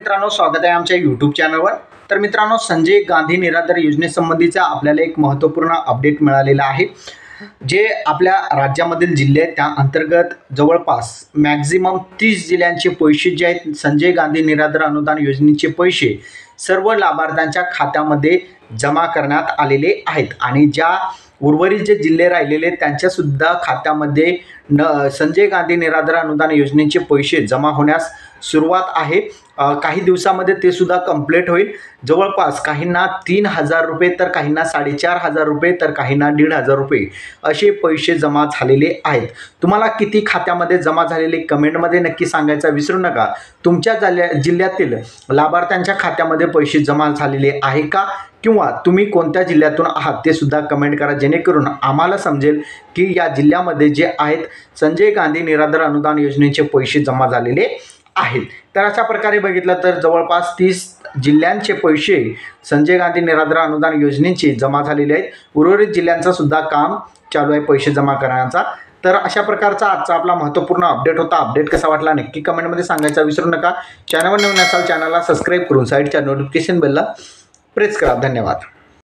मित्रांनो, स्वागत आहे आमच्या यूट्यूब चॅनलवर। तर मित्रांनो, संजय गांधी निराधार योजनेसंबंधीचा आपल्याला एक महत्त्वपूर्ण अपडेट मिळालेला आहे। जे आपल्या राज्यामधील जिल्हे आहेत त्या अंतर्गत जवळपास मॅक्झिमम 30 जिल्ह्यांचे पैसे जे आहेत संजय गांधी निराधार अनुदान योजनेचे पैसे सर्व लाभार्थ्यांच्या खात्यामध्ये जमा करण्यात आलेले आहेत आणि ज्या उर्वरित जे जिल्हे राहिलेले त्यांच्या सुद्धा खात्यामध्ये संजय गांधी निराधार अनुदान योजनेचे पैसे जमा होण्यास सुरुवात आहे। काही दिवसामध्ये ते सुद्धा कंप्लीट होईल। जवळपास काहींना 3000 रुपये तर काहींना 4500 रुपये तर काहींना 1500 रुपये असे पैसे जमा झालेले आहेत। तुम्हाला किती खात्यामध्ये जमा झालेले कमेंटमध्ये नक्की सांगायचं विसरू नका। तुमच्या जिल्ह्यातील लाभार्थ्यांच्या खात्यामध्ये पैसे जमा झालेले आहे का किंवा तुम्ही कोणत्या जिल्ह्यातून आहात ते सुद्धा कमेंट करा, जेणेकरून आम्हाला समजेल की या जिल्ह्यामध्ये जे आहेत संजय गांधी निराधार अनुदान योजनेचे पैसे जमा झालेले आहेत। तर अशा प्रकारे बघितलं तर जवळपास 30 जिल्ह्यांचे पैसे संजय गांधी निराधार अनुदान योजनेचे जमा झालेले आहेत। उर्वरित जिल्ह्यांचा सुद्धा काम चालू आहे पैसे जमा करण्याचा। तर अशा प्रकारचा आजचा आपला महत्त्वपूर्ण अपडेट होता। अपडेट कसा वाटला नक्की कमेंटमध्ये सांगायचं विसरू नका। चॅनलवर नवीन असाल चॅनलला सबस्क्राईब करून साईडच्या नोटिफिकेशन बेलला प्रेस करा। धन्यवाद।